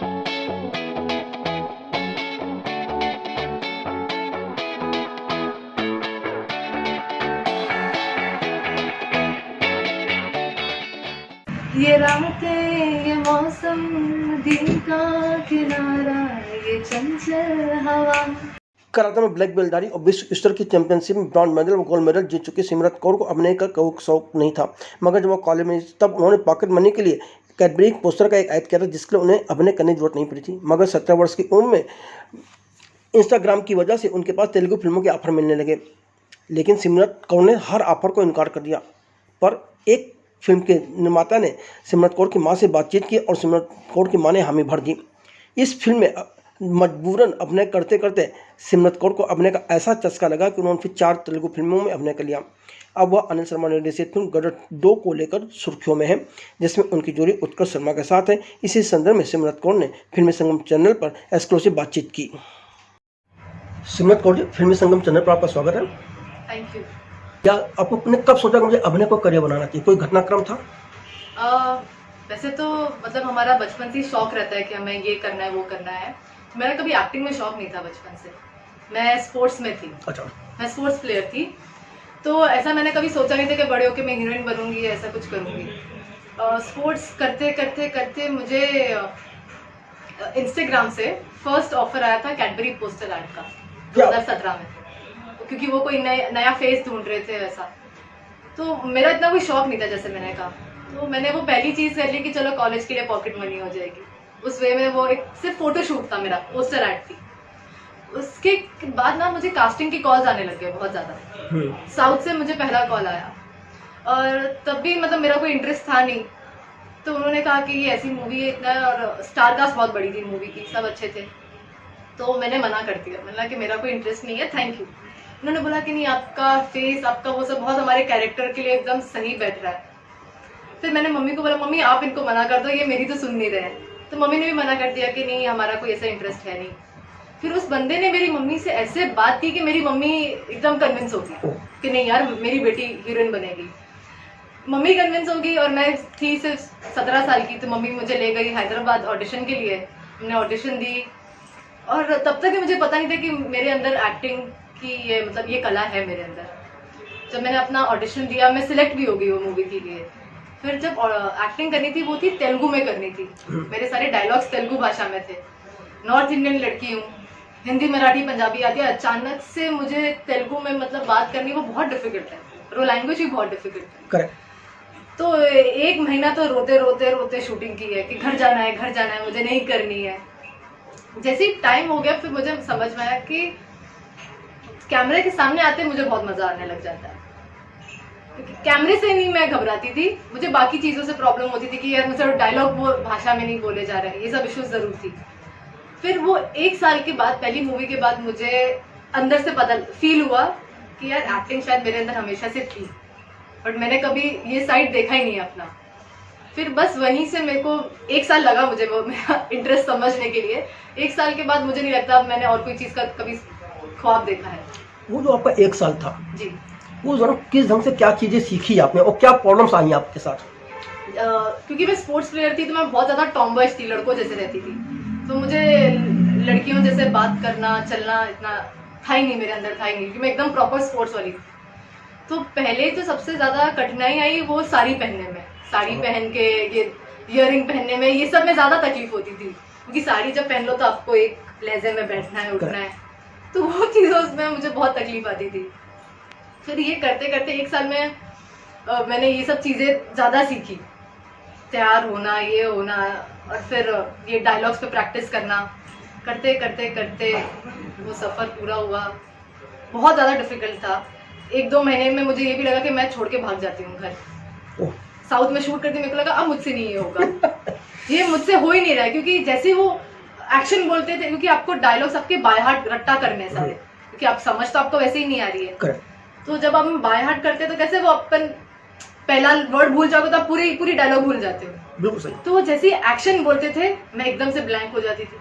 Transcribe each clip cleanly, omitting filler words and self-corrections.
ये रातें ये मौसम दिन का किनारा ये चंचल हवा। कराटे में ब्लैक बेल्टधारी और विश्व स्तर की चैंपियनशिप में ब्रॉन्ज मेडल व गोल्ड मेडल जीत चुकी सिमरत कौर को अभिनय का कोई शौक नहीं था, मगर जब वो कॉलेज में तब उन्होंने पॉकेट मनी के लिए कैडबरी पोस्टर का एक ऐड किया था, जिसके लिए उन्हें अभिनय करने की जरूरत नहीं पड़ी थी। मगर 17 वर्ष की उम्र में इंस्टाग्राम की वजह से उनके पास तेलुगु फिल्मों के ऑफर मिलने लगे, लेकिन सिमरत कौर ने हर ऑफर को इनकार कर दिया। पर एक फिल्म के निर्माता ने सिमरत कौर की मां से बातचीत की और सिमरत कौर की मां ने हामी भर दी। इस फिल्म में मजबूरन अभिनय करते करते सिमरत कौर को अभिनय का ऐसा चस्का लगा कि उन्होंने फिर 4 तेलुगु फिल्मों में अभिनय कर लिया। अब वह अनिल शर्मा निर्देशित फिल्म गदर 2 को लेकर सुर्खियों में है, जिसमें उनकी जोड़ी उत्कर्ष शर्मा के साथ है। इसी संदर्भ में सिमरत कौर ने फिल्मी संगम चैनल पर एक्सक्लूसिव बातचीत की। सिमरत कौर जी, फिल्मी संगम चैनल पर आपका स्वागत है। Thank you. क्या आपने कब सोचा कि मुझे अभिनय को करियर बनाना चाहिए? कोई घटनाक्रम था? वैसे तो मतलब हमारा बचपन से शौक रहता है कि हमें ये करना है वो करना है। मेरा कभी एक्टिंग में शौक नहीं था बचपन से। मैं स्पोर्ट्स में थी। अच्छा। मैं स्पोर्ट्स प्लेयर थी, तो ऐसा मैंने कभी सोचा नहीं था कि बड़े होकर मैं हीरोइन बनूंगी, ऐसा कुछ करूंगी। स्पोर्ट्स करते करते करते मुझे इंस्टाग्राम से फर्स्ट ऑफर आया था कैडबरी पोस्टर ऐड का 2017 में, क्योंकि वो कोई नया फेस ढूंढ रहे थे ऐसा। तो मेरा इतना कोई शौक नहीं था, जैसे मैंने कहा, तो मैंने वो पहली चीज़ कर ली कि चलो कॉलेज के लिए पॉकेट मनी हो जाएगी। उस वे में वो एक सिर्फ फोटो शूट था, मेरा पोस्टर ऐड थी। उसके बाद ना मुझे कास्टिंग के कॉल्स आने लग गए बहुत ज़्यादा। साउथ से मुझे पहला कॉल आया, और तब भी मतलब मेरा कोई इंटरेस्ट था नहीं। तो उन्होंने कहा कि ये ऐसी मूवी है इतना, और स्टार कास्ट बहुत बड़ी थी मूवी की, सब अच्छे थे। तो मैंने मना कर दिया, मैंने कि मेरा कोई इंटरेस्ट नहीं है, थैंक यू। उन्होंने बोला कि नहीं, आपका फेस, आपका वो सब बहुत हमारे कैरेक्टर के लिए एकदम सही बैठ रहा है। फिर मैंने मम्मी को बोला, मम्मी आप इनको मना कर दो, ये मेरी तो सुन नहीं रहे हैं। तो मम्मी ने भी मना कर दिया कि नहीं, हमारा कोई ऐसा इंटरेस्ट है नहीं। फिर उस बंदे ने मेरी मम्मी से ऐसे बात की कि मेरी मम्मी एकदम कन्विंस हो गई कि नहीं यार, मेरी बेटी हीरोइन बनेगी। मम्मी कन्विंस हो गई, और मैं थी सिर्फ 17 साल की, तो मम्मी मुझे ले गई हैदराबाद ऑडिशन के लिए। हमने ऑडिशन दी, और तब तक मुझे पता नहीं था कि मेरे अंदर एक्टिंग की ये मतलब ये कला है मेरे अंदर। जब मैंने अपना ऑडिशन दिया, मैं सिलेक्ट भी हो गई वो मूवी के लिए। फिर जब एक्टिंग करनी थी, वो थी तेलुगु में करनी थी। मेरे सारे डायलॉग्स तेलुगु भाषा में थे। नॉर्थ इंडियन लड़की हूँ, हिंदी मराठी पंजाबी आती है। अचानक से मुझे तेलुगु में मतलब बात करनी वो बहुत डिफिकल्ट है, और वो लैंग्वेज भी बहुत डिफिकल्ट है। करेक्ट। तो 1 महीना तो रोते रोते रोते शूटिंग की है कि घर जाना है, घर जाना है, मुझे नहीं करनी है। जैसे ही टाइम हो गया, फिर मुझे समझ में आया कि कैमरे के सामने आते मुझे बहुत मजा आने लग जाता है। क्योंकि कैमरे से नहीं मैं घबराती थी, मुझे बाकी चीज़ों से प्रॉब्लम होती थी कि यार मुझसे डायलॉग वो भाषा में नहीं बोले जा रहे हैं, ये सब इश्यूज ज़रूर थी। फिर वो 1 साल के बाद, पहली मूवी के बाद, मुझे अंदर से पता फील हुआ कि यार एक्टिंग शायद मेरे अंदर हमेशा से थी, बट मैंने कभी ये साइड देखा ही नहीं अपना। फिर बस वहीं से मेरे को 1 साल लगा मुझे वो मेरा इंटरेस्ट समझने के लिए। 1 साल के बाद मुझे नहीं लगता मैंने और कोई चीज़ का कभी ख्वाब देखा है। वो जो आपका 1 साल था जी, वो जरा किस ढंग से क्या चीजें सीखी आपने और क्या प्रॉब्लम्स आई आपके साथ? क्योंकि मैं स्पोर्ट्स प्लेयर थी, तो मैं बहुत ज़्यादा टॉमबॉयज थी, लड़कों जैसे रहती थी। तो मुझे लड़कियों जैसे बात करना, चलना इतना था ही नहीं, मेरे अंदर था ही नहीं, क्योंकि मैं एकदम प्रॉपर स्पोर्ट्स वाली थी। तो पहले तो सबसे ज़्यादा कठिनाई आई वो साड़ी पहनने में। साड़ी पहन के ये ईयरिंग पहनने में, ये सब में ज़्यादा तकलीफ होती थी, क्योंकि साड़ी जब पहन लो तो आपको एक लहजे में बैठना है, उठना है, तो वो चीज़ों में मुझे बहुत तकलीफ आती थी। फिर ये करते करते 1 साल में मैंने ये सब चीज़ें ज़्यादा सीखी, तैयार होना, ये होना, और फिर ये डायलॉग्स पे प्रैक्टिस करना। करते करते करते वो सफ़र पूरा हुआ। बहुत ज़्यादा डिफिकल्ट था। 1-2 महीने में मुझे ये भी लगा कि मैं छोड़ के भाग जाती हूँ घर। साउथ में शूट करती, मेरे को लगा अब मुझसे नहीं ये होगा, ये मुझसे हो ही नहीं रहा है, क्योंकि जैसे वो एक्शन बोलते थे, क्योंकि आपको डायलॉग्स आपके बाय हार्ट रट्टा करने सारे, क्योंकि आप समझ तो आपको वैसे ही नहीं आ रही है। तो जब हम बाय हार्ट करते तो कैसे वो अपन पहला वर्ड भूल जाओगे तो आप पूरी डायलॉग भूल जाते हो। बिल्कुल सही। तो जैसे एक्शन बोलते थे, मैं एकदम से ब्लैंक हो जाती थी।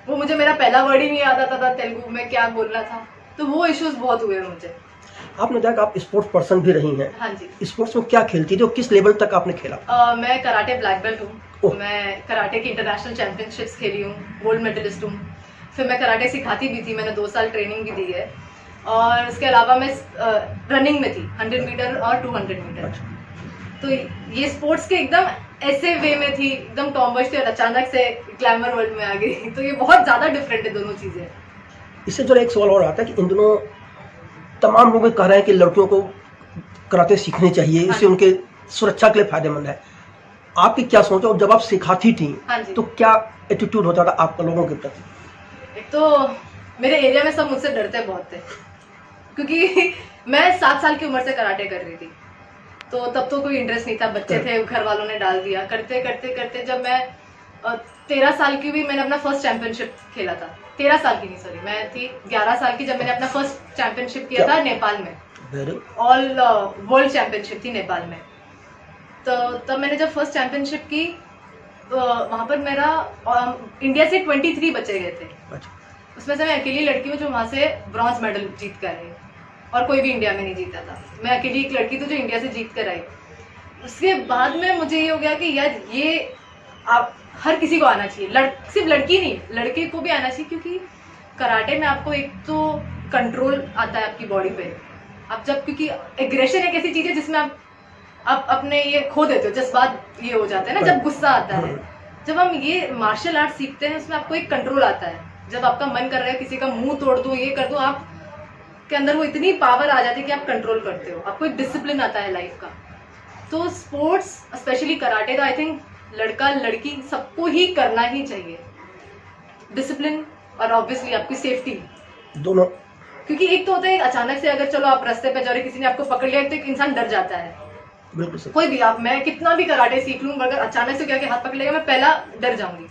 वो मुझे मेरा पहला वर्ड ही नहीं आता था तेलुगु में क्या बोलना था। तो वो इश्यूज बहुत हुए मुझे। आपने बताया कि आप स्पोर्ट्स पर्सन भी रही हैं। हाँ जी। स्पोर्ट्स में क्या खेलती थी और किस लेवल तक आपने खेला? मैं कराटे ब्लैक बेल्ट ओह। हूँ। मैं कराटे की इंटरनेशनल चैंपियनशिप्स खेली हूँ, गोल्ड मेडलिस्ट हूँ। फिर मैं कराटे सिखाती भी थी, मैंने 2 साल ट्रेनिंग भी दी है। और उसके अलावा मैं रनिंग में थी, 100 मीटर और 200 मीटर। अच्छा। तो ये स्पोर्ट्स के एकदम ऐसे वे में थी, एकदम टॉमबॉयज थी और अचानक से ग्लैमर वर्ल्ड में आ गई। तो ये बहुत ज़्यादा डिफरेंट है दोनों चीज़ें। इससे जो एक सवाल और आता है कि इन दिनों तमाम लोग कह रहे हैं कि लड़कियों को कराटे सीखनी चाहिए, हाँ इससे जी। उनके सुरक्षा के लिए फायदेमंद है। आपकी क्या सोच है और जब आप सिखाती थी हाँ जी। तो क्या एटीट्यूड होता था आपका लोगों के प्रति? एक तो मेरे एरिया में सब मुझसे डरते बहुत थे, क्योंकि मैं 7 साल की उम्र से कराटे कर रही थी। तो तब तो कोई इंटरेस्ट नहीं था, बच्चे थे, घर वालों ने डाल दिया। करते करते करते जब मैं 13 साल की हुई, मैंने अपना फर्स्ट चैंपियनशिप खेला था। 13 साल की नहीं, सॉरी, मैं थी 11 साल की जब मैंने अपना फर्स्ट चैंपियनशिप किया था नेपाल में। ऑल वर्ल्ड चैंपियनशिप थी नेपाल में। तो तब मैंने जब फर्स्ट चैंपियनशिप की, वहाँ पर मेरा इंडिया से 23 बचे गए थे। अच्छा। उसमें से मैं अकेली लड़की हूँ जो वहाँ से ब्रॉन्ज मेडल जीत कर आई, और कोई भी इंडिया में नहीं जीता था। मैं अकेली एक लड़की थी जो इंडिया से जीत कर आई। उसके बाद में मुझे ये हो गया कि यार ये आप हर किसी को आना चाहिए, सिर्फ लड़की नहीं, लड़के को भी आना चाहिए, क्योंकि कराटे में आपको एक तो कंट्रोल आता है आपकी बॉडी पे। आप जब, क्योंकि एग्रेशन एक ऐसी चीज़ है जिसमें आप अपने ये खो देते हो, जज्बात ये हो जाते हैं ना, जब गुस्सा आता है। जब हम ये मार्शल आर्ट सीखते हैं उसमें आपको एक कंट्रोल आता है। जब आपका मन कर रहा है किसी का मुंह तोड़ दूं, ये कर दूं, आप के अंदर वो इतनी पावर आ जाती है कि आप कंट्रोल करते हो, आपको एक डिसिप्लिन आता है लाइफ का। तो स्पोर्ट्स, स्पेशली कराटे, तो आई थिंक लड़का लड़की सबको ही करना ही चाहिए। डिसिप्लिन और ऑब्वियसली आपकी सेफ्टी दोनों। क्योंकि एक तो होता है अचानक से, अगर चलो आप रास्ते पे जा रहे, किसी ने आपको पकड़ लिया, तो एक इंसान डर जाता है। बिल्कुल सही। कोई भी, आप, मैं कितना भी कराटे सीख लूं, अगर अचानक से क्या कि हाथ पकड़ लेगा, मैं पहला डर जाऊंगी।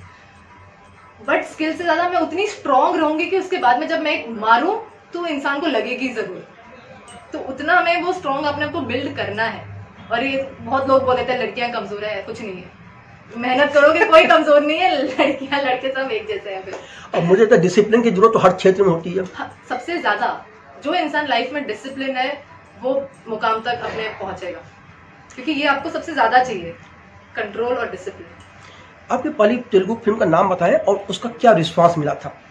बट स्किल से ज्यादा मैं उतनी स्ट्रांग रहूंगी कि उसके बाद में जब मैं मारूं तो इंसान को लगेगी जरूर। तो उतना हमें वो स्ट्रांग अपने को बिल्ड करना है। और ये बहुत लोग बोल देते हैं लड़कियां कमजोर है, कुछ नहीं है, मेहनत करोगे कोई कमजोर नहीं है, लड़कियां लड़के सब एक जैसे हैं। फिर और मुझे लगता है डिसिप्लिन की जरूरत तो हर क्षेत्र में होती है। सबसे ज्यादा जो इंसान लाइफ में डिसिप्लिन है वो मुकाम तक अपने पहुंचेगा, क्योंकि ये आपको सबसे ज्यादा चाहिए, कंट्रोल और डिसिप्लिन। आपकी पहली तेलुगु फिल्म का नाम बताएं और उसका क्या रिस्पांस मिला था?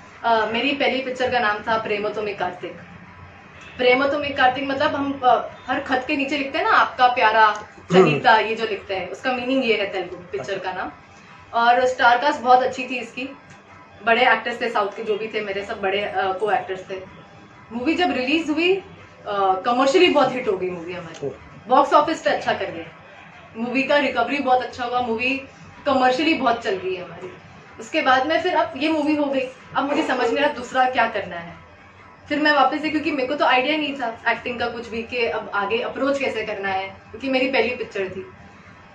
मेरी पहली पिक्चर का नाम था प्रेम तुमी कार्तिक। प्रेम तुमी कार्तिक मतलब हम हर खत के नीचे लिखते हैं ना, आपका प्यारा चनीता, ये जो लिखते हैं उसका मीनिंग ये है तेलुगु पिक्चर का नाम। और स्टार कास्ट बहुत अच्छी थी इसकी, बड़े एक्टर्स थे, साउथ के जो भी थे मेरे सब बड़े को एक्टर्स थे। मूवी जब रिलीज हुई कमर्शियली बहुत हिट हो गई मूवी हमारी, बॉक्स ऑफिस पे अच्छा कर गई मूवी का, रिकवरी बहुत अच्छा हुआ, मूवी कमर्शियली बहुत चल गई है हमारी। उसके बाद में फिर अब ये मूवी हो गई, अब मुझे समझ नहीं आ रहा दूसरा क्या करना है। फिर मैं वापस से, क्योंकि मेरे को तो आइडिया नहीं था एक्टिंग का कुछ भी कि अब आगे अप्रोच कैसे करना है, क्योंकि मेरी पहली पिक्चर थी।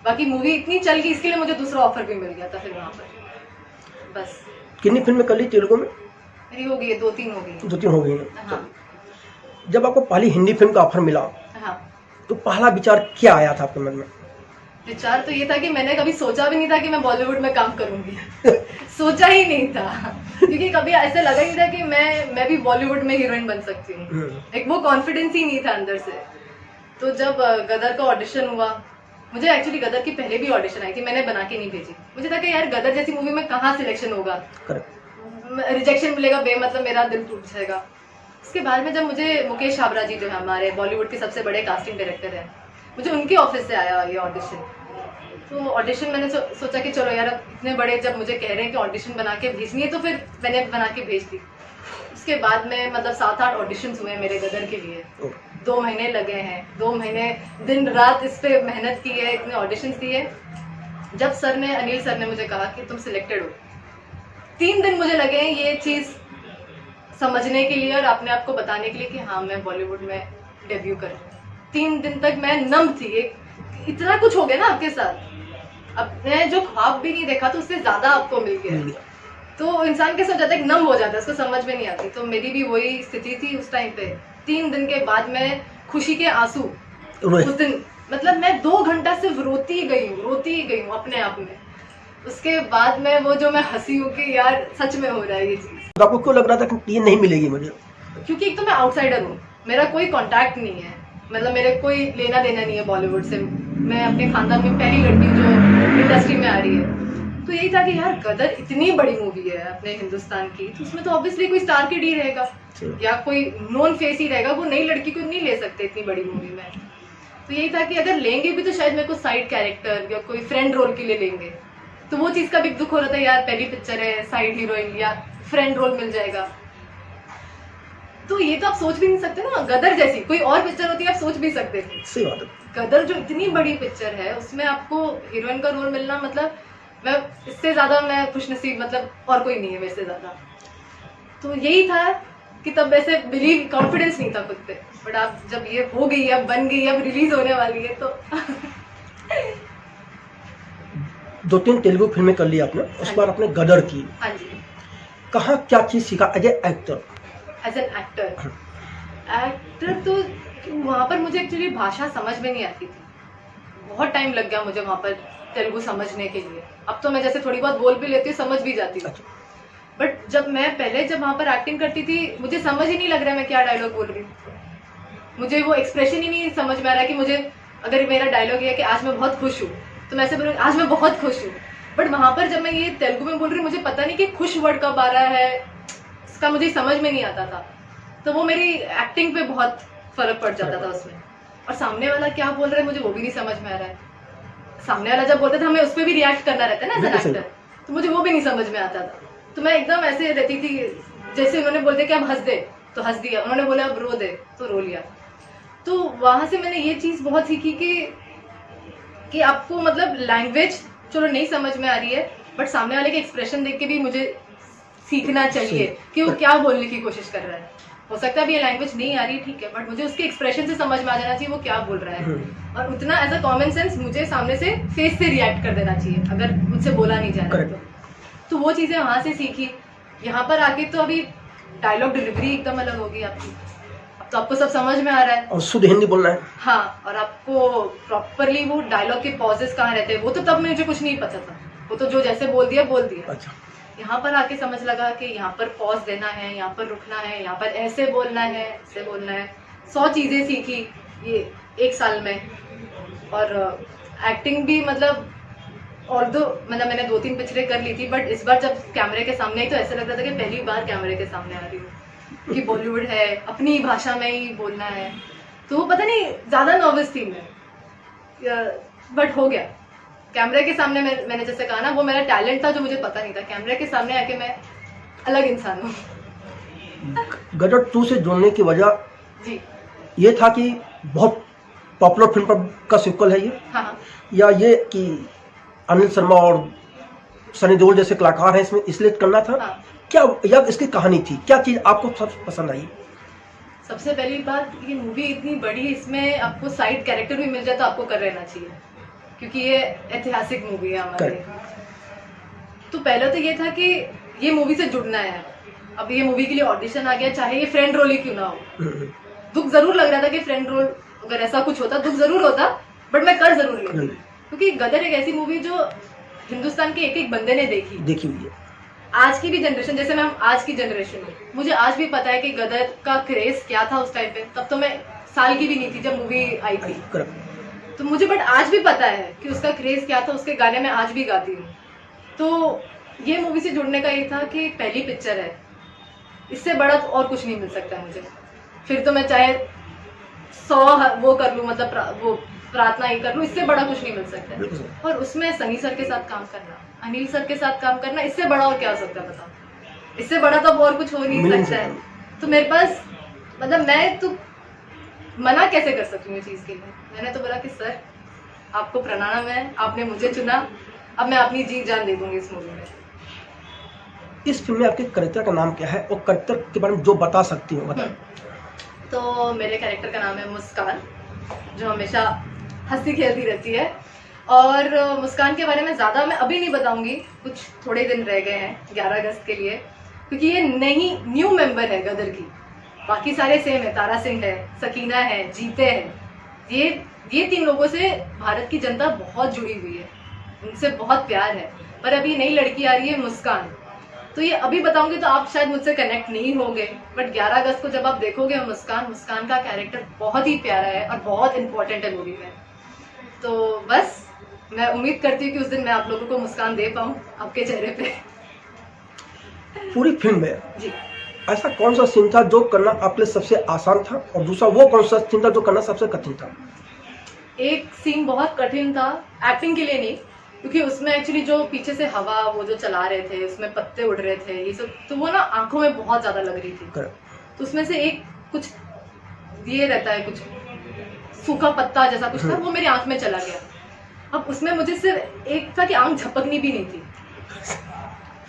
बाकी मूवी इतनी चल गई, इसके लिए मुझे दूसरा ऑफर भी मिल गया था फिर वहाँ पर। बस। कितनी फिल्में कर ली तेलुगु में? मेरी हो गई है 2-3 हो गई। 2-3 हो गई हैं। हाँ जब आपको पहली हिंदी फिल्म का ऑफर मिला हाँ। तो पहला विचार क्या आया था आपके मन में? विचार तो ये था कि मैंने कभी सोचा भी नहीं था कि मैं बॉलीवुड में काम करूंगी सोचा ही नहीं था, क्योंकि कभी ऐसे लगा ही नहीं था कि मैं भी बॉलीवुड में हीरोइन बन सकती हूँ। एक वो कॉन्फिडेंस ही नहीं था अंदर से। तो जब गदर का ऑडिशन हुआ, मुझे एक्चुअली गदर की पहले भी ऑडिशन आई थी, मैंने बना के नहीं भेजी। मुझे था कि यार गदर जैसी मूवी में कहाँ सिलेक्शन होगा, रिजेक्शन मिलेगा, बेमतलब मेरा दिल टूट जाएगा। उसके बाद में जब मुझे मुकेश छाबड़ा जी जो है हमारे बॉलीवुड के सबसे बड़े कास्टिंग डायरेक्टर हैं, मुझे उनके ऑफिस से आया ये ऑडिशन। तो ऑडिशन मैंने सोचा कि चलो यार, अब इतने बड़े जब मुझे कह रहे हैं कि ऑडिशन बना के भेजनी है, तो फिर मैंने बना के भेज दी। उसके बाद में मतलब 7-8 ऑडिशंस हुए मेरे गदर के लिए, 2 महीने लगे हैं, 2 महीने दिन रात इस पे मेहनत की है, इतने ऑडिशंस दिए। जब अनिल सर ने मुझे कहा कि तुम सिलेक्टेड हो, 3 दिन मुझे लगे ये चीज़ समझने के लिए और अपने आप को बताने के लिए कि हाँ मैं बॉलीवुड में डेब्यू कर रही हूँ। 3 दिन तक मैं नम थी। इतना कुछ हो गया ना आपके साथ, अपने जो ख्वाब भी नहीं देखा तो उससे ज्यादा आपको मिल गया, तो इंसान कैसे हो जाता है, नम हो जाता है, उसको समझ में नहीं आती। तो मेरी भी वही स्थिति थी उस टाइम पे। 3 दिन के बाद में खुशी के आंसू उस दिन, मतलब मैं 2 घंटा सिर्फ रोती ही गई हूँ अपने आप में। उसके बाद में वो जो मैं हंसी हूँ कि यार सच में हो रहा है ये चीज। तो आपको क्यों लग रहा था कि ये नहीं मिलेगी मुझे? क्योंकि एक तो मैं आउटसाइडर हूँ, मेरा कोई कांटेक्ट नहीं है, मतलब मेरे कोई लेना देना नहीं है बॉलीवुड से। मैं अपने खानदान में पहली लड़की हूँ जो इंडस्ट्री में आ रही है। तो यही था कि यार गदर इतनी बड़ी मूवी है अपने हिंदुस्तान की, तो उसमें तो ऑब्वियसली कोई स्टार किड ही रहेगा या कोई नॉन फेस ही रहेगा, वो नई लड़की को नहीं ले सकते इतनी बड़ी मूवी में। तो यही था कि अगर लेंगे भी तो शायद मेरे को साइड कैरेक्टर या कोई फ्रेंड रोल के लिए लेंगे, तो वो चीज़ का भी दुख हो रहा था यार, पहली पिक्चर है, साइड हीरोइन या फ्रेंड रोल मिल जाएगा। तो ये तो आप सोच भी नहीं सकते ना, गदर जैसी कोई और पिक्चर होती है आप सोच भी सकते थे। सही बात है। गदर जो इतनी बड़ी पिक्चर है उसमें आपको हीरोइन का रोल मिलना, मतलब मैं इससे ज्यादा मैं खुशनसीब, मतलब और कोई नहीं है मेरे से ज्यादा। तो यही था कि तब वैसे बिलीव कॉन्फिडेंस नहीं था खुद पे, बट आप जब ये हो गई, अब बन गई, अब रिलीज होने वाली है तो 2-3 तेलुगु फिल्में कर ली आपने, उस बार आपने गदर की। हाँ जी। कहाँ क्या चीज़ सीखा as a actor? As an actor तो वहाँ पर मुझे एक्चुअली भाषा समझ में नहीं आती थी, बहुत टाइम लग गया मुझे वहाँ पर तेलुगु समझने के लिए। अब तो मैं जैसे थोड़ी बहुत बोल भी लेती हूँ, समझ भी जाती हूँ, बट जब वहाँ पर एक्टिंग करती थी मुझे समझ ही नहीं लग रहा मैं क्या डायलॉग बोल रही हूँ। मुझे वो एक्सप्रेशन ही नहीं समझ में आ रहा कि मुझे, अगर मेरा डायलॉग है कि आज मैं बहुत खुश हूँ तो मैं ऐसे बोलूँ आज मैं बहुत खुश हूँ, बट वहाँ पर जब मैं ये तेलुगु में बोल रही हूँ मुझे पता नहीं कि खुश वर्ड कब आ रहा है, इसका मुझे समझ में नहीं आता था। तो वो मेरी एक्टिंग पे बहुत फर्क पड़ जाता था उसमें, और सामने वाला क्या बोल रहा है मुझे वो भी नहीं समझ में आ रहा है। सामने वाला जब बोलता था हमें उस पर भी रिएक्ट करना रहता है ना एज एन एक्टर, तो मुझे वो भी नहीं समझ में आता था। तो मैं एकदम ऐसे रहती थी, जैसे उन्होंने बोल दिया कि अब हंस दे तो हंस दिया, उन्होंने बोला अब रो दे तो रो लिया। तो वहां से मैंने ये चीज बहुत सीखी कि आपको मतलब लैंग्वेज चलो नहीं समझ में आ रही है, बट सामने वाले के एक्सप्रेशन देख के भी मुझे सीखना चाहिए कि वो क्या बोलने की कोशिश कर रहा है। हो सकता है अभी ये लैंग्वेज नहीं आ रही ठीक है, बट मुझे उसके एक्सप्रेशन से समझ में आ जाना चाहिए वो क्या बोल रहा है, और उतना एज अ कॉमन सेंस मुझे सामने से फेस से रिएक्ट कर देना चाहिए अगर मुझसे बोला नहीं जा रहा तो वो चीजें वहां से सीखी। यहाँ पर आके तो अभी डायलॉग डिलीवरी एकदम अलग होगी आपकी, अब तो आपको सब समझ में आ रहा है और शुद्ध हिंदी बोलना है। हाँ, और आपको प्रॉपरली वो डायलॉग के पॉजेस कहाँ रहते हैं वो तो तब मुझे कुछ नहीं पता था, वो तो जो जैसे बोल दिया बोल दिया। अच्छा। यहाँ पर आके समझ लगा कि यहाँ पर पॉज देना है, यहाँ पर रुकना है, यहाँ पर ऐसे बोलना है, ऐसे बोलना है। 100 चीजें सीखी ये 1 साल में, और एक्टिंग भी मतलब मतलब मैंने 2-3 पिक्चरें कर ली थी, बट इस बार जब कैमरे के सामने आई तो ऐसा लग रहा था कि पहली बार कैमरे के सामने आ रही हूँ कि बॉलीवुड है, अपनी भाषा में ही बोलना है। तो वो पता नहीं ज्यादा नर्वस थी मैं, बट हो गया। कैमरे के सामने मैंने जैसे कहा ना वो मेरा टैलेंट था जो मुझे पता नहीं था, कैमरे के सामने आके मैं अलग इंसान हूँ। गदर 2 से जुड़ने की वजह जी ये था कि बहुत पॉपुलर फिल्म का सिक्वल है ये, हाँ, या ये कि अनिल शर्मा और सनी देओल जैसे कलाकार हैं इसमें इसलिए करना था? हाँ। क्या या इसकी कहानी थी, क्या चीज आपको सबसे पसंद आई? सबसे पहली बात ये मूवी इतनी बड़ी, इसमें आपको साइड कैरेक्टर भी मिल जाए तो आपको कर लेना चाहिए, क्योंकि ये ऐतिहासिक मूवी है हमारे। तो पहले तो ये था कि ये मूवी से जुड़ना है। अब ये मूवी के लिए ऑडिशन आ गया, चाहे ये फ्रेंड रोल ही क्यों ना हो। दुख जरूर लग रहा था कि फ्रेंड रोल अगर ऐसा कुछ होता दुख जरूर होता, बट मैं कर जरूर लेती, क्योंकि गदर एक ऐसी मूवी जो हिंदुस्तान के एक बंदे ने देखी हुई है। आज की भी जनरेशन, जैसे मैं आज की जनरेशन हूँ, मुझे आज भी पता है कि गदर का क्रेज क्या था उस टाइम पे। तब तो मैं साल की भी नहीं थी जब मूवी आई थी, तो मुझे बट आज भी पता है कि उसका क्रेज क्या था, उसके गाने मैं आज भी गाती हूँ। तो ये मूवी से जुड़ने का ये था कि पहली पिक्चर है, इससे बड़ा तो और कुछ नहीं मिल सकता मुझे। फिर तो मैं चाहे 100 वो कर लूँ, मतलब वो प्रार्थना ही कर लूँ, इससे बड़ा कुछ नहीं मिल सकता। और उसमें सनी सर के साथ काम करना, अनिल सर के साथ काम करना, इससे बड़ा और क्या हो सकता है बताओ? इससे बड़ा तो और कुछ हो नहीं सकता है। तो मेरे पास मतलब मैं तो मना कैसे कर सकती हूँ इस चीज के लिए। मैंने तो बोला कि सर आपको प्रणाम है, आपने मुझे चुना, अब मैं अपनी जी जान दे दूंगी इस मूवी में। इस फिल्म में आपके कैरेक्टर का नाम क्या है और कैरेक्टर के बारे में जो बता सकती हूँ बताएं। तो मेरे कैरेक्टर का नाम है मुस्कान, जो हमेशा हंसी खेलती रहती है। और मुस्कान के बारे में ज़्यादा मैं अभी नहीं बताऊंगी, कुछ थोड़े दिन रह गए हैं 11 अगस्त के लिए, क्योंकि ये न्यू मेंबर है गदर की। बाकी सारे सेम है, तारा सिंह है, सकीना है, जीते हैं। ये 3 लोगों से भारत की जनता बहुत जुड़ी हुई है, उनसे बहुत प्यार है। पर अभी नई लड़की आ रही है मुस्कान, तो ये अभी बताऊंगी तो आप शायद मुझसे कनेक्ट नहीं होगे, बट 11 अगस्त को जब आप देखोगे मुस्कान का कैरेक्टर बहुत ही प्यारा है और बहुत इंपॉर्टेंट है मूवी में। तो बस मैं उम्मीद करती हूँ कि उस दिन मैं आप लोगों को मुस्कान दे पाऊँ आपके चेहरे पे। पूरी फिल्म में जी, ऐसा कौन सा सीन था जो करना आपके लिए सबसे आसान था, और दूसरा वो कौन सा सीन था जो करना सबसे कठिन था? एक सीन बहुत कठिन था, एक्टिंग के लिए नहीं, क्योंकि उसमें एक्चुअली जो पीछे से हवा वो जो चला रहे थे, उसमें पत्ते उड़ रहे थे, ये सब, तो वो ना आंखों में बहुत ज्यादा लग रही थी। तो उसमें से एक कुछ ये रहता है, कुछ सूखा पत्ता जैसा कुछ था, वो मेरी आंख में चला गया। अब उसमें मुझे सिर्फ एक था कि आंख झपकनी भी नहीं थी,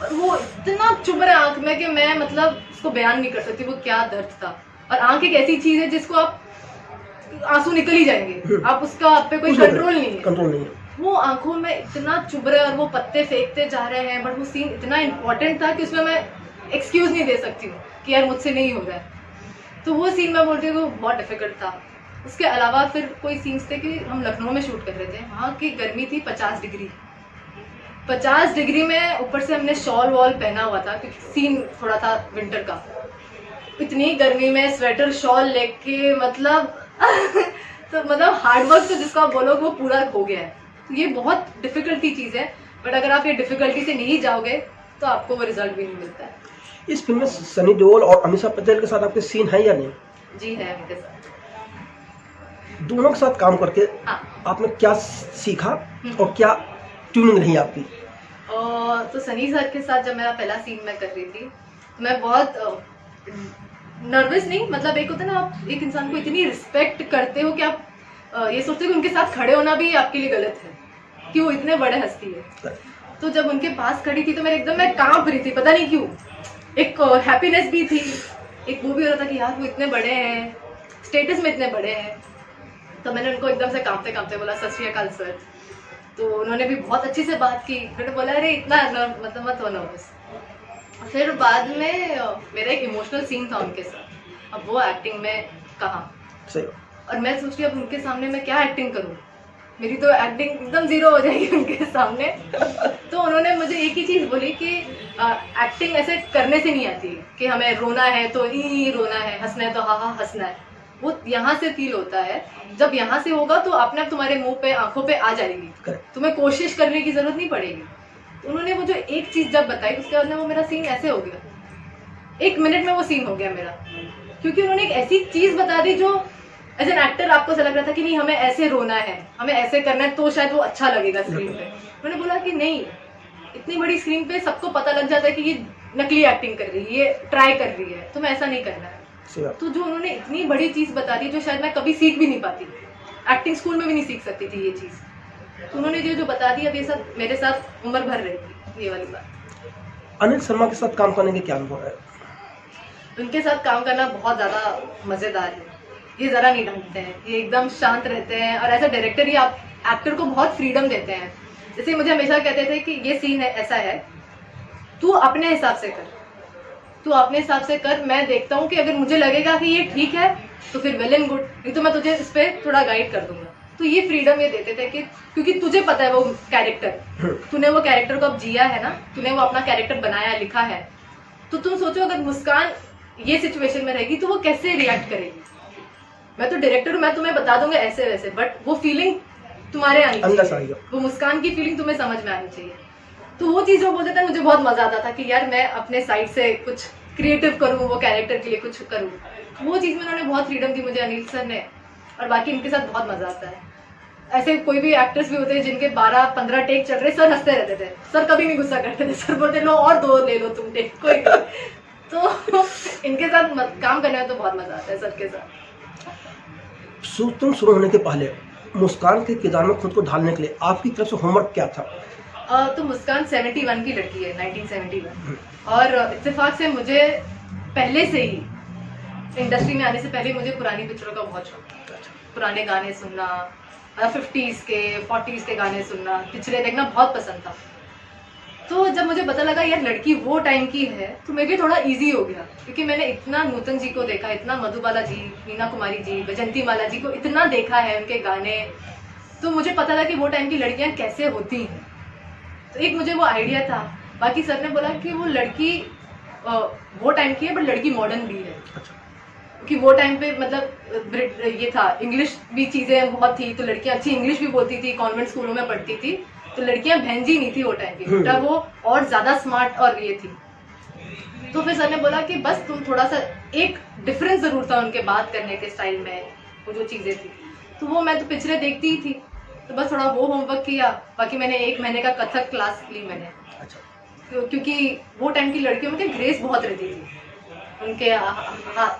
और वो इतना चुभ रहा है आंख में कि मैं मतलब उसको बयान नहीं कर सकती वो क्या दर्द था। और आंख एक ऐसी चीज है जिसको आप आंसू निकल ही जाएंगे, आप उसका आप पे कोई कंट्रोल नहीं है। वो आंखों में इतना चुभ रहा है और वो पत्ते फेंकते जा रहे हैं, बट वो सीन इतना इम्पोर्टेंट था कि उसमें मैं एक्सक्यूज नहीं दे सकती हूँ कि यार मुझसे नहीं हो रहा है। तो वो सीन मैं बोलती हूँ वो बहुत डिफिकल्ट था। उसके अलावा फिर कोई सीन्स थे कि हम लखनऊ में शूट कर रहे थे, वहाँ की गर्मी थी 50 डिग्री, 50 डिग्री में ऊपर से हमने शॉल वॉल पहना हुआ था क्योंकि सीन थोड़ा था विंटर का। इतनी गर्मी में स्वेटर शॉल लेके मतलब तो मतलब हार्डवर्क तो जिसको आप बोलोगे वो पूरा हो गया है। तो ये बहुत डिफिकल्टी चीज़ है, बट अगर आप ये डिफिकल्टी से नहीं जाओगे तो आपको वो रिजल्ट भी नहीं मिलता है। इस फिल्म में सनी देओल और अमीषा पटेल के साथ आपके सीन है या नहीं? जी है, उनके साथ। दोनों के साथ काम करके आपने क्या सीखा और क्या ट्यूनिंग रही आपकी? और तो सनी सर के साथ जब मेरा पहला सीन मैं कर रही थी, मैं बहुत नर्वस नहीं, मतलब एक होता है ना, आप एक इंसान को इतनी रिस्पेक्ट करते हो कि आप ये सोचते हो कि उनके साथ खड़े होना भी आपके लिए गलत है कि वो इतने बड़े हस्ती है। तो जब उनके पास खड़ी थी तो मैं कांप रही थी, पता नहीं क्यों। एक हैप्पीनेस भी थी, एक वो भी हो रहा था कि यार वो इतने बड़े हैं, स्टेटस में इतने बड़े हैं। तो मैंने उनको एकदम से कांपते कांपते बोला सत श्री अकाल सर। तो उन्होंने भी बहुत अच्छी से बात की, मैंने बोला अरे इतना मतलब मत हो नर्वस। फिर बाद में मेरा एक इमोशनल सीन था उनके साथ, अब वो एक्टिंग में कहाँ सही। और मैं सोच रही अब उनके सामने मैं क्या एक्टिंग करूँ, मेरी तो एक्टिंग एकदम जीरो हो जाएगी उनके सामने। तो उन्होंने मुझे एक ही चीज़ बोली कि एक्टिंग ऐसे करने से नहीं आती कि हमें रोना है तो ई रोना है, हंसना है तो हाँ हाँ हंसना है। वो यहाँ से फील होता है, जब यहाँ से होगा तो अपने आप तुम्हारे मुंह पे आंखों पे आ जाएगी, तुम्हें कोशिश करने की जरूरत नहीं पड़ेगी। तो उन्होंने वो जो एक चीज़ जब बताई उसके बाद में वो मेरा सीन ऐसे हो गया, 1 मिनट में वो सीन हो गया मेरा, क्योंकि उन्होंने एक ऐसी चीज़ बता दी जो एज एन एक्टर आपको ऐसा लग रहा था कि नहीं हमें ऐसे रोना है, हमें ऐसे करना है तो शायद वो अच्छा लगेगा स्क्रीन पे। उन्होंने बोला कि नहीं, इतनी बड़ी स्क्रीन पे सबको पता लग जाता है कि ये नकली एक्टिंग कर रही है, ये ट्राई कर रही है, तुम्हें ऐसा नहीं करना है। तो जो उन्होंने इतनी बड़ी चीज़ बता दी जो शायद मैं कभी सीख भी नहीं पाती, एक्टिंग स्कूल में भी नहीं सीख सकती थी ये चीज़, तो उन्होंने जो बता दी अब ये सब मेरे साथ उम्र भर रहेगी ये वाली बात। अनिल शर्मा के साथ काम करने के क्या अनुभव है? उनके साथ काम करना बहुत ज़्यादा मज़ेदार है। ये ज़रा नहीं ढंगते हैं, ये एकदम शांत रहते हैं और एज अ डायरेक्टर ही आप एक्टर को बहुत फ्रीडम देते हैं। जैसे मुझे हमेशा कहते थे कि ये सीन है ऐसा है, तू अपने हिसाब से कर, तू अपने हिसाब से कर, मैं देखता हूँ कि अगर मुझे लगेगा कि ये ठीक है तो फिर वेल एंड गुड, नहीं तो मैं तुझे इस पर थोड़ा गाइड कर दूंगा। तो ये फ्रीडम ये देते थे कि क्योंकि तुझे पता है वो कैरेक्टर, तूने वो कैरेक्टर को अब जिया है ना, तूने वो अपना कैरेक्टर बनाया लिखा है, तो तुम सोचो अगर मुस्कान ये सिचुएशन में रहेगी तो वो कैसे रिएक्ट करेगी। मैं तो डायरेक्टर हूँ, मैं तुम्हें बता दूंगा ऐसे वैसे, बट वो फीलिंग तुम्हारे आनी चाहिए, वो मुस्कान की फीलिंग तुम्हें समझ में आनी चाहिए। तो वो चीज़ जो बोलते थे मुझे बहुत मजा आता था कि यार मैं अपने साइड से कुछ क्रिएटिव करूँ, वो कैरेक्टर के लिए कुछ करूँ। वो चीज़ में उन्होंने बहुत फ्रीडम दी मुझे अनिल सर ने, और बाकी इनके साथ बहुत मजा आता है। ऐसे कोई भी एक्टर्स भी होते हैं जिनके 12-15 टेक चल रहे, सर हंसते रहते थे, सर कभी नहीं गुस्सा करते थे, सर बोलते लो और 2 ले लो तुम टेक कोई। तो इनके साथ काम करने में तो बहुत मजा आता है सर के साथ। शूटिंग शुरू होने के पहले मुस्कान के किरदार में खुद को ढालने के लिए आपकी तरफ से होमवर्क क्या था? तो मुस्कान 71 की लड़की है, 1971, और इत्तेफाक से मुझे पहले से ही इंडस्ट्री में आने से पहले मुझे पुरानी पिक्चरों का बहुत शौक था। पुराने गाने सुनना, 50s के 40s के गाने सुनना, पिक्चरें देखना बहुत पसंद था। तो जब मुझे पता लगा यार लड़की वो टाइम की है तो मेरे लिए थोड़ा इजी हो गया, क्योंकि मैंने इतना नूतन जी को देखा, इतना मधुबाला जी, मीना कुमारी जी, वैजंती माला जी को इतना देखा है, उनके गाने, तो मुझे पता लगा कि वो टाइम की लड़कियां कैसे होती हैं। तो एक मुझे वो आइडिया था बाकी सर ने बोला कि वो लड़की वो टाइम की है बट लड़की मॉडर्न भी है। अच्छा। क्योंकि वो टाइम पे मतलब ये था, इंग्लिश भी चीजें बहुत थी, तो लड़कियां अच्छी इंग्लिश भी बोलती थी, कॉन्वेंट स्कूलों में पढ़ती थी, तो लड़कियां भैंजी नहीं थी वो टाइम की, उल्टा वो और ज्यादा स्मार्ट और ये थी। तो फिर सर ने बोला कि बस तुम थोड़ा सा, एक डिफरेंस जरूर था उनके बात करने के स्टाइल में, वो जो चीजें थी, तो वो मैं तो पिछले देखती ही थी, तो बस थोड़ा वो होमवर्क किया। बाकी मैंने 1 महीने का कथक क्लास ली मैंने। अच्छा। क्योंकि वो टाइम की लड़कियों में ग्रेस बहुत रहती थी, उनके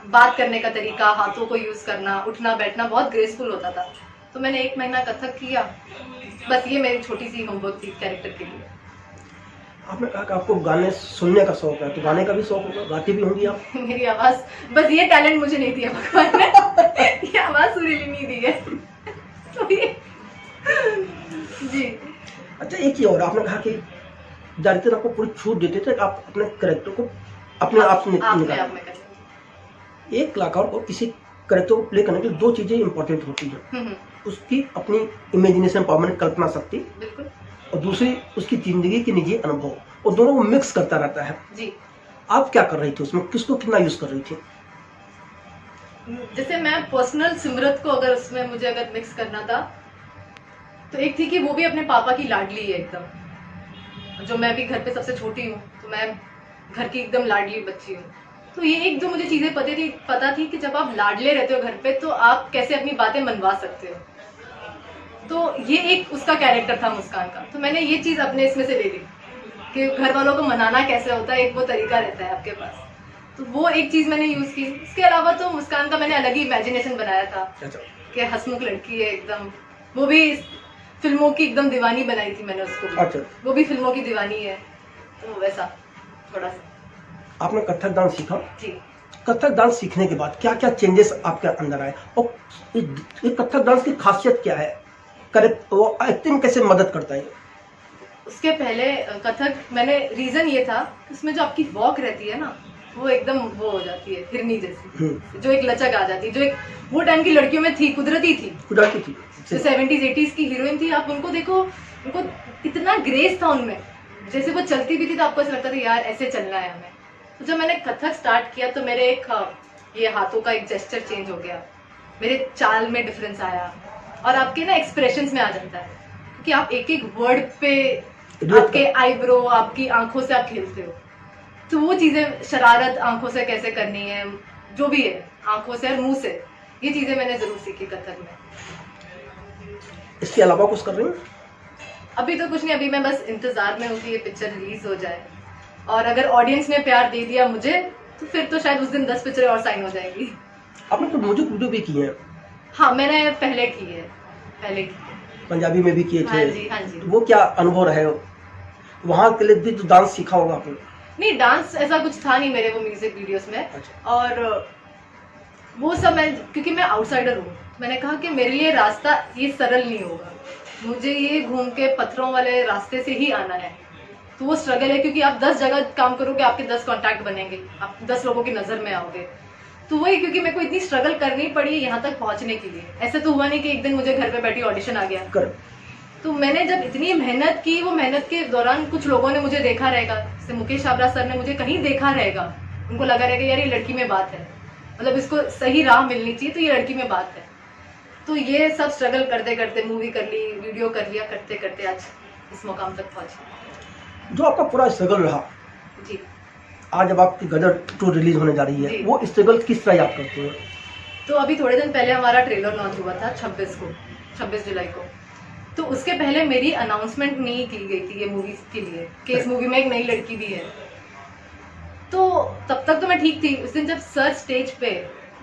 बात करने का तरीका, हाथों को यूज करना, उठना बैठना बहुत ग्रेसफुल होता था। तो मैंने 1 महीना कथक किया। बस ये मेरी छोटी सी होमवर्क थी कैरेक्टर के लिए। आपने कहा कि आपको गाने सुनने का शौक है, तो गाने का भी शौक होगा, गाती भी होंगी आप? मेरी आवाज, बस ये टैलेंट मुझे नहीं दिया भगवान ने, ये आवाज सुरीली नहीं दी है। तो ये जी। अच्छा, एक ही और, आपने कहा कि डायरेक्टर आपको पूरी छूट देते थे कि आप अपने कैरेक्टर को अपने आप से निकालें। एक कलाकार को किसी कैरेक्टर को प्ले करने के लिए 2 चीजें इंपॉर्टेंट होती हैं, उसकी अपनी इमेजिनेशन पावर में कल्पना शक्ति, बिल्कुल, और दूसरी उसकी जिंदगी की निजी अनुभव, और दोनों को मिक्स करता रहता है जी। आप क्या कर रही थी उसमें, किसको कितना यूज कर रही थी? जैसे मैं पर्सनल सिमरत को अगर उसमें मुझे अगर मिक्स करना था, तो एक थी कि वो भी अपने पापा की लाडली है एकदम, जो मैं भी घर पे सबसे छोटी हूँ, तो मैं घर की एकदम लाडली बच्ची हूँ। तो ये एक जो मुझे चीजें पता थी कि जब आप लाडले रहते हो घर पे, तो आप कैसे अपनी बातें मनवा सकते हो। तो ये एक उसका कैरेक्टर था मुस्कान का, तो मैंने ये चीज अपने इसमें से ले ली कि घर वालों को मनाना कैसे होता है, एक वो तरीका रहता है आपके पास, तो वो एक चीज मैंने यूज की। इसके अलावा तो मुस्कान का मैंने अलग ही इमेजिनेशन बनाया था कि हंसमुख लड़की है एकदम, वो भी फिल्मों की एकदम दीवानी बनाई थी मैंने उसको भी। अच्छा। वो भी फिल्मों की दीवानी है, तो वैसा थोड़ा सा। आपने कथक डांस सीखा जी। कथक डांस सीखने के बाद क्या क्या चेंजेस आपके अंदर आए, और ये कथक डांस की खासियत क्या है, करेक्ट वो एक्टिंग में कैसे मदद करता है? उसके पहले कथक मैंने, रीजन ये था उसमें जो आपकी वॉक रहती है ना, वो एकदम वो हो जाती है हिरनी जैसी, जो एक लचक आ जाती है, जो एक वो टाइम की लड़कियों में थी, कुदरती थी जो 70s 80s की हीरोइन थी। आप उनको देखो, उनको इतना ग्रेस था उनमें, जैसे वो चलती भी थी तो आपको ऐसा लगता था यार ऐसे चलना है हमें। तो जब मैंने कथक स्टार्ट किया तो मेरे एक ये हाथों का एक जेस्चर चेंज हो गया, मेरे चाल में डिफरेंस आया, और आपके ना एक्सप्रेशंस में आ जाता है, क्योंकि आप एक एक वर्ड पे, आपके आईब्रो, आपकी आंखों से आप खेलते हो, तो वो चीजें, शरारत आंखों से कैसे करनी है, जो भी है आंखों से और मुंह से, ये चीजें मैंने जरूर सीखी कथक में। इसके अलावा कुछ कर रही हूँ? अभी तो कुछ नहीं, अभी मैं बस इंतजार में हूँ कि ये पिक्चर रिलीज हो जाए, और अगर ऑडियंस ने प्यार दे दिया मुझे, तो फिर तो शायद उस दिन 10 पिक्चरें और साइन हो जाएगी। आपने तो म्यूजिक वीडियो भी किए हैं? हाँ, मैंने पहले की है, पंजाबी में भी किए थे। हाँ जी, हाँ जी। वो क्या अनुभव रहे, वहाँ के लिए भी तो डांस सीखा होगा आपने? नहीं, डांस ऐसा कुछ था नहीं मेरे वो म्यूजिक वीडियोस में। अच्छा। और वो सब मैं, क्योंकि मैं आउटसाइडर हूँ, मैंने कहा कि मेरे लिए रास्ता ये सरल नहीं होगा, मुझे ये घूम के पत्थरों वाले रास्ते से ही आना है। तो वो स्ट्रगल है, क्योंकि आप 10 जगह काम करोगे, आपके 10 कॉन्टैक्ट बनेंगे, आप 10 लोगों की नजर में आओगे। तो वही, क्योंकि मेरे को इतनी स्ट्रगल करनी पड़ी यहाँ तक पहुंचने के लिए। ऐसे तो हुआ नहीं कि एक दिन मुझे घर पे बैठी ऑडिशन आ गया। तो मैंने जब इतनी मेहनत की, वो मेहनत के दौरान कुछ लोगों ने मुझे देखा रहेगा, जैसे मुकेश छाबड़ा सर ने मुझे कहीं देखा रहेगा, उनको लगा रहेगा यार ये लड़की में बात है, मतलब इसको सही राह मिलनी चाहिए, तो ये लड़की में बात है। तो ये सब स्ट्रगल करते करते, मूवी कर ली, वीडियो कर लिया, करते करते आज इस मुकाम तक पहुंचे। जो आपका पूरा स्ट्रगल रहा जी, आज जब आपकी गदर 2 रिलीज होने जा रही है, वो स्ट्रगल किस तरह याद करते हैं? तो अभी थोड़े दिन पहले हमारा ट्रेलर लॉन्च हुआ था 26 जुलाई को। तो उसके पहले मेरी अनाउंसमेंट नहीं की गई थी ये मूवी के लिए कि इस मूवी में एक नई लड़की भी है। तो तब तक तो मैं ठीक थी। उस दिन जब सर स्टेज पे,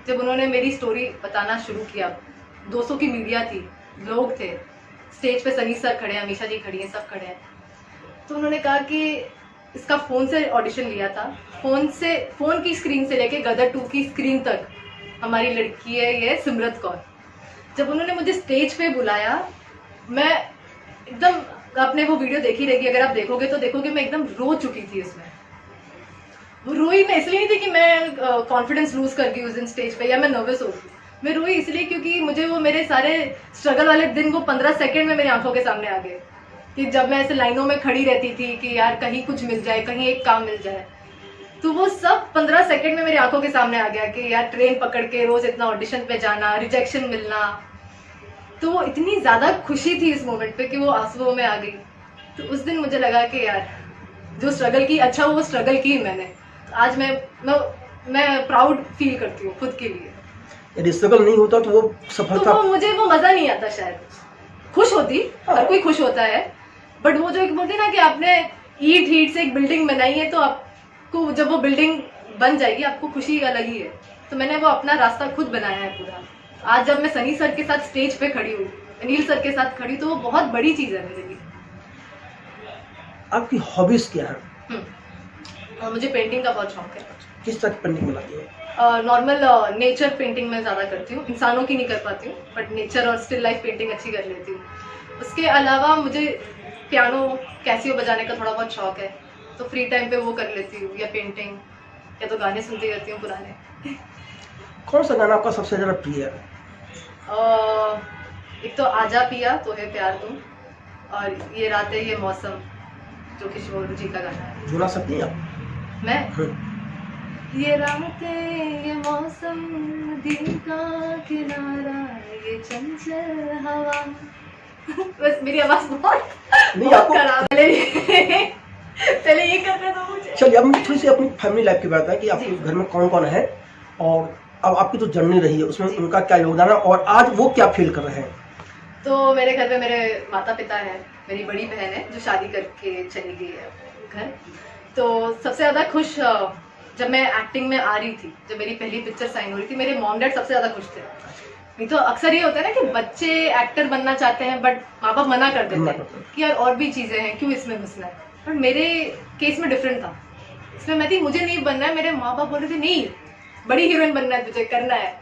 जब उन्होंने मेरी स्टोरी बताना शुरू किया, 200 की मीडिया थी, लोग थे स्टेज पे, सनी सर खड़े हैं, अमीषा जी खड़ी हैं, सब खड़े हैं। तो उन्होंने कहा कि इसका फोन से ऑडिशन लिया था, फोन की स्क्रीन से लेके गदर 2 की स्क्रीन तक हमारी लड़की है ये सिमरत कौर। जब उन्होंने मुझे स्टेज पे बुलाया, मैं एकदम, आपने वो वीडियो देखी रहेगी, अगर आप देखोगे तो देखोगे मैं एकदम रो चुकी थी उसमें। वो रोई मैं इसलिए नहीं थी कि मैं कॉन्फिडेंस लूज कर गई उस दिन स्टेज पे, या मैं नर्वस हो गई। मैं रोई इसलिए क्योंकि मुझे वो मेरे सारे स्ट्रगल वाले दिन वो 15 सेकंड में मेरी आंखों के सामने आ गए कि जब मैं ऐसे लाइनों में खड़ी रहती थी कि यार कहीं कुछ मिल जाए, कहीं एक काम मिल जाए, तो वो सब 15 सेकंड में मेरी आंखों के सामने आ गया कि यार ट्रेन पकड़ के रोज इतना ऑडिशन पे जाना, रिजेक्शन मिलना। तो वो इतनी ज्यादा खुशी थी इस मोमेंट पे कि वो आंसुओं में आ गई। तो उस दिन मुझे लगा कि यार जो स्ट्रगल की, अच्छा वो स्ट्रगल की मैंने, तो आज मैं प्राउड फील करती हूँ खुद के लिए। यदि स्ट्रगल नहीं होता तो वो तो सफलता वो मुझे वो मजा नहीं आता शायद। खुश होती, हर कोई खुश होता है, बट वो जो एक बोलते हैं ना कि आपने ईंट हीट से एक बिल्डिंग बनाई है, तो आपको जब वो बिल्डिंग बन जाएगी आपको खुशी अलग ही है। तो मैंने वो अपना रास्ता खुद बनाया है पूरा। आज जब मैं सनी सर के साथ स्टेज पे खड़ी हूँ, अनिल सर के साथ खड़ी, तो वो बहुत बड़ी चीज है मेरे लिए। आपकी हॉबीज क्या है? और मुझे पेंटिंग का बहुत शौक है। किस तरह की पेंटिंग बनाती है? नॉर्मल नेचर पेंटिंग में ज़्यादा करती हूँ, इंसानों की नहीं कर पाती हूँ, बट नेचर और स्टिल लाइफ पेंटिंग अच्छी कर लेती हूँ। उसके अलावा मुझे पियानो, कैसियो बजाने का थोड़ा बहुत शौक है, तो फ्री टाइम पे वो कर लेती हूँ, या पेंटिंग, या तो गाने सुनती रहती हूँ पुराने। कौन सा गाना आपका सबसे ज़्यादा प्रिय है? एक तो आजा पिया तो है प्यार तुम, और ये रातें ये मौसम, जो किशोर जी का गाना है। सुना सकती हैं आप? मैं ये रातें ये मौसम, दिल का किनारा, ये चंचल हवा। बस मेरी आवाज बहुत नहीं, आपको खराब है। पहले ये करते तो मुझे। चलिए, अब थोड़ी सी अपनी फैमिली लाइफ की बात है कि आपके घर में कौन कौन है, और अब आपकी जो जर्नी रही है उसमें उनका क्या योगदान है, और आज वो क्या फील कर रहे हैं? तो मेरे घर में मेरे माता पिता है, मेरी बड़ी बहन है जो शादी करके चली गई है घर। तो सबसे ज्यादा खुश जब मैं एक्टिंग में आ रही थी, जब मेरी पहली पिक्चर साइन हो रही थी, मेरे मॉम डैड सबसे ज्यादा खुश थे। नहीं तो अक्सर ये होता है ना कि बच्चे एक्टर बनना चाहते हैं, बट माँ बाप मना कर देते हैं कि यार और भी चीजें हैं, क्यों इसमें घुसना है। पर मेरे केस में डिफरेंट था। इसमें मैं थी मुझे नहीं बनना है, मेरे माँ बाप बोल रहे थे नहीं बड़ी हीरोइन बनना है, तुझे करना है।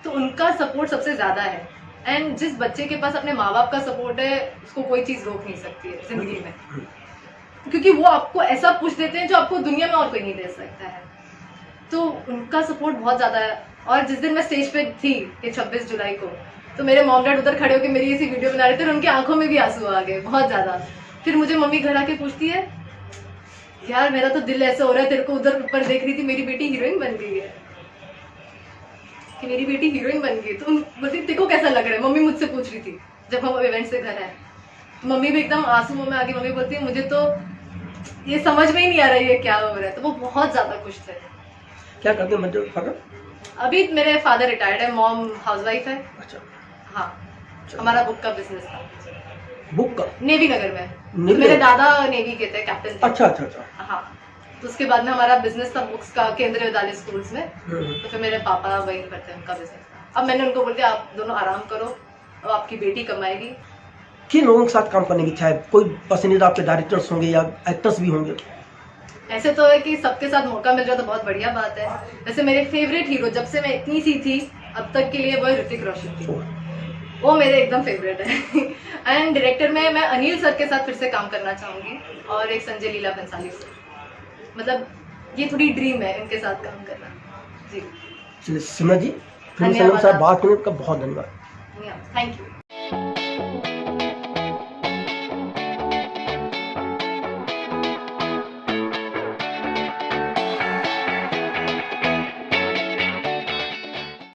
तो उनका सपोर्ट सबसे ज्यादा है। एंड जिस बच्चे के पास अपने माँ बाप का सपोर्ट है, उसको कोई चीज रोक नहीं सकती है जिंदगी में, क्योंकि वो आपको ऐसा पुश देते हैं जो आपको दुनिया में और कोई नहीं दे सकता है। तो उनका सपोर्ट बहुत ज्यादा है। और जिस दिन मैं स्टेज पे थी ये 26 जुलाई को, तो मेरे मॉम डैड उधर खड़े होकर मेरी ऐसी वीडियो बना रहे थे और उनकी आंखों में भी आंसू आ गए बहुत ज्यादा। फिर मुझे मम्मी घर आके पूछती है, यार मेरा तो दिल ऐसा हो रहा है, तेरे को उधर ऊपर देख रही थी, मेरी बेटी हीरोइन बन गई है, कि मेरी बेटी हीरोइन बन गई। तो बोलती तेरे को कैसा लग रहा है, मम्मी मुझसे पूछ रही थी जब हम इवेंट से घर आए। मम्मी भी एकदम आंसुओं में आ गई। मम्मी बोलती है मुझे तो ये समझ में ही नहीं आ रहा है ये क्या हो रहा है। तो वो बहुत ज्यादा खुश थे। क्या करते हैं मतलब फादर? अभी मेरे फादर रिटायर्ड है, मॉम हाउसवाइफ है। अच्छा, हाँ, हमारा बुक का बिजनेस था। बुक का? नेवी नगर में। नेवी मेरे नगर? दादा नेवी के थे, कैप्टन थे। अच्छा अच्छा अच्छा। हाँ, तो उसके बाद में हमारा बिजनेस था बुक्स का, केंद्रीय विद्यालय स्कूल्स में। तो फिर मेरे पापा वही करते हैं, उनका बिजनेस था। अब मैंने उनको बोल दिया आप दोनों आराम करो, अब आपकी बेटी कमाएगी। किन लोगों के साथ काम करने की इच्छा है? कोई पसंदीदा आपके डायरेक्टर्स होंगे या एक्टर्स भी होंगे? ऐसे तो है कि सबके साथ मौका मिल जाए तो बहुत बढ़िया बात है। वैसे मेरे फेवरेट हीरो जब से मैं इतनी सी थी अब तक के लिए वो ऋतिक रोशन थी, वो मेरे एकदम फेवरेट है। एंड डायरेक्टर में मैं अनिल सर के साथ फिर से काम करना चाहूंगी, और एक संजय लीला भंसाली से। मतलब ये थोड़ी ड्रीम है इनके साथ काम करना। जी चलिए सिमरन जी, फिल्म धन्यवाद। साहब बात करने का बहुत धन्यवाद। Thank you.